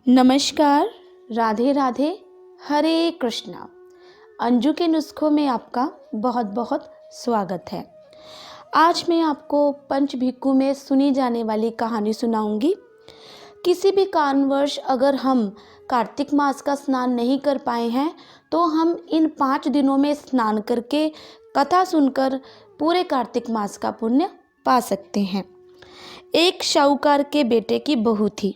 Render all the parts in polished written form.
नमस्कार, राधे राधे, हरे कृष्णा। अंजू के नुस्खों में आपका बहुत बहुत स्वागत है। आज मैं आपको पंचभिक्खु में सुनी जाने वाली कहानी सुनाऊंगी। किसी भी कारणवश अगर हम कार्तिक मास का स्नान नहीं कर पाए हैं तो हम इन 5 दिनों में स्नान करके कथा सुनकर पूरे कार्तिक मास का पुण्य पा सकते हैं। एक शाहूकार के बेटे की बहू थी।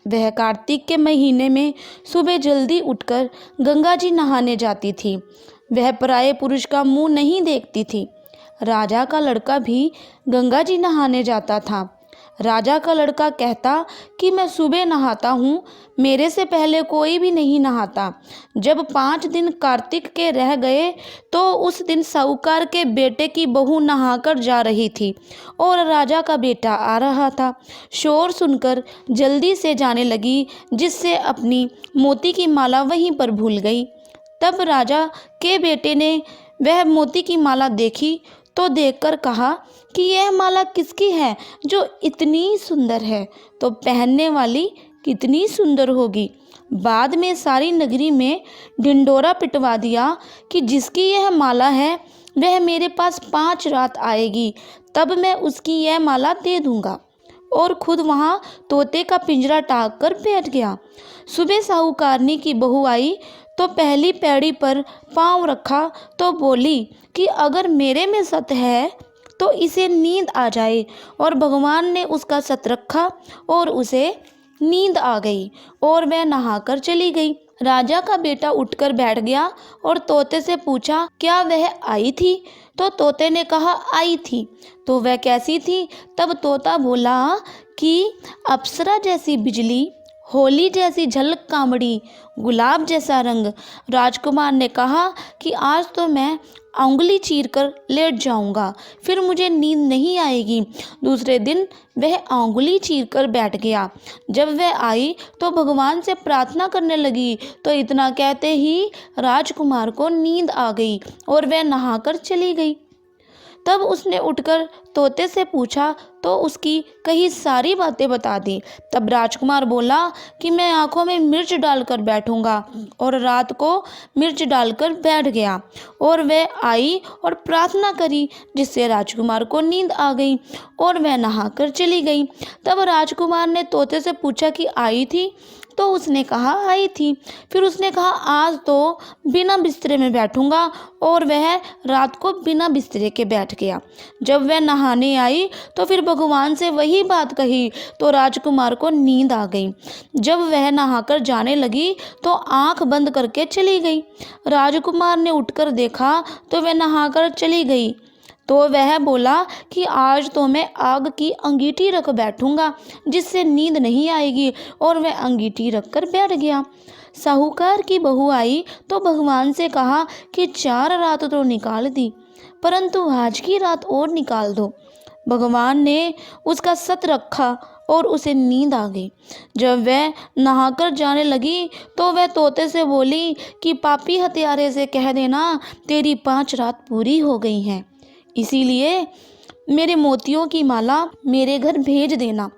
वह कार्तिक के महीने में सुबह जल्दी उठकर गंगा जी नहाने जाती थी। वह पराये पुरुष का मुंह नहीं देखती थी। राजा का लड़का भी गंगा जी नहाने जाता था। राजा का लड़का कहता कि मैं सुबह नहाता हूँ, मेरे से पहले कोई भी नहीं नहाता। जब 5 दिन कार्तिक के रह गए तो उस दिन साहूकार के बेटे की बहू नहाकर जा रही थी और राजा का बेटा आ रहा था। शोर सुनकर जल्दी से जाने लगी, जिससे अपनी मोती की माला वहीं पर भूल गई। तब राजा के बेटे ने वह मोती की माला देखी तो देखकर कहा कि यह माला किसकी है जो इतनी सुंदर है, तो पहनने वाली कितनी सुंदर होगी। बाद में सारी नगरी में ढिंढोरा पिटवा दिया कि जिसकी यह माला है वह मेरे पास 5 रात आएगी, तब मैं उसकी यह माला दे दूंगा। और खुद वहाँ तोते का पिंजरा टाँग कर बैठ गया। सुबह साहूकारनी की बहू आई तो पहली पैड़ी पर पाँव रखा तो बोली कि अगर मेरे में सत है तो इसे नींद आ जाए। और भगवान ने उसका सत रखा और उसे नींद आ गई और वह नहाकर चली गई। राजा का बेटा उठकर बैठ गया और तोते से पूछा, क्या वह आई थी? तो तोते ने कहा, आई थी। तो वह कैसी थी? तब तोता बोला कि अप्सरा जैसी बिजली, होली जैसी झलक कामड़ी, गुलाब जैसा रंग। राजकुमार ने कहा कि आज तो मैं उंगली चीर कर लेट जाऊंगा, फिर मुझे नींद नहीं आएगी। दूसरे दिन वह उंगली चीर कर बैठ गया। जब वह आई तो भगवान से प्रार्थना करने लगी, तो इतना कहते ही राजकुमार को नींद आ गई और वह नहाकर चली गई। तब उसने उठकर तोते से पूछा तो उसकी कही सारी बातें बता दी। तब राजकुमार बोला कि मैं आंखों में मिर्च डालकर बैठूंगा, और रात को मिर्च डालकर बैठ गया। और वह आई और प्रार्थना करी, जिससे राजकुमार को नींद आ गई और वह नहाकर चली गई। तब राजकुमार ने तोते से पूछा कि आई थी? तो उसने कहा, आई थी। फिर उसने कहा, आज तो बिना बिस्तरे में बैठूंगा, और वह रात को बिना बिस्तरे के बैठ गया। जब वह नहाने आई तो फिर भगवान से वही बात कही तो राजकुमार को नींद आ गई। जब वह नहाकर जाने लगी तो आंख बंद करके चली गई। राजकुमार ने उठकर देखा तो वह नहाकर चली गई। तो वह बोला कि आज तो मैं आग की अंगीठी रख बैठूंगा, जिससे नींद नहीं आएगी, और वह अंगीठी रख कर बैठ गया। साहूकार की बहू आई तो भगवान से कहा कि 4 रात तो निकाल दी, परंतु आज की रात और निकाल दो। भगवान ने उसका सत रखा और उसे नींद आ गई। जब वह नहाकर जाने लगी तो वह तोते से बोली कि पापी हत्यारे से कह देना तेरी 5 रात पूरी हो गई हैं, इसीलिए मेरे मोतियों की माला मेरे घर भेज देना।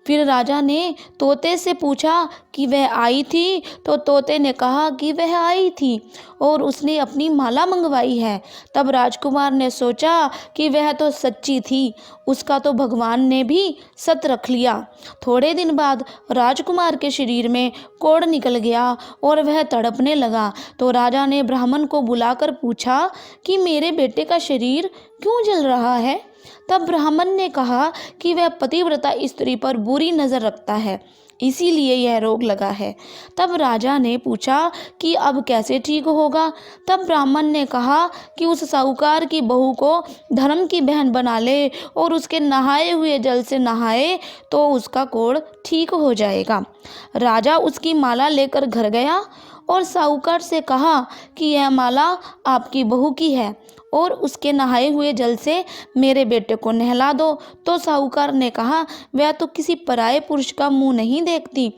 फिर राजा ने तोते से पूछा कि वह आई थी? तो तोते ने कहा कि वह आई थी और उसने अपनी माला मंगवाई है। तब राजकुमार ने सोचा कि वह तो सच्ची थी, उसका तो भगवान ने भी सत रख लिया। थोड़े दिन बाद राजकुमार के शरीर में कोढ़ निकल गया और वह तड़पने लगा। तो राजा ने ब्राह्मण को बुलाकर पूछा कि मेरे बेटे का शरीर क्यों जल रहा है? तब ब्राह्मण ने कहा कि वह पतिव्रता स्त्री पर बुरी नज़र रखता है, इसीलिए यह रोग लगा है। तब राजा ने पूछा कि अब कैसे ठीक होगा? तब ब्राह्मण ने कहा कि उस साहूकार की बहू को धर्म की बहन बना ले और उसके नहाए हुए जल से नहाए तो उसका कोढ़ ठीक हो जाएगा। राजा उसकी माला लेकर घर गया और साहूकार से कहा कि यह माला आपकी बहू की है और उसके नहाए हुए जल से मेरे बेटे को नहला दो। तो साहूकार ने कहा, वह तो किसी पराये पुरुष का मुंह नहीं देखती,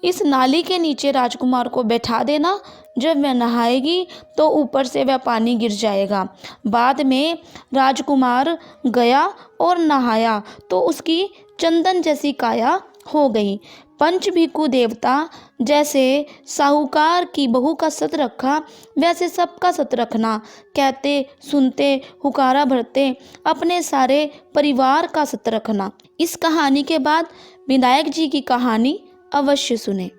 इस नाली के नीचे राजकुमार को बैठा देना, जब वह नहाएगी तो ऊपर से वह पानी गिर जाएगा। बाद में राजकुमार गया और नहाया तो उसकी चंदन जैसी काया हो गई। पंच भिक्खु देवता जैसे साहूकार की बहू का सत रखा वैसे सबका सत रखना, कहते सुनते हुकारा भरते अपने सारे परिवार का सत रखना। इस कहानी के बाद विनायक जी की कहानी अवश्य सुने।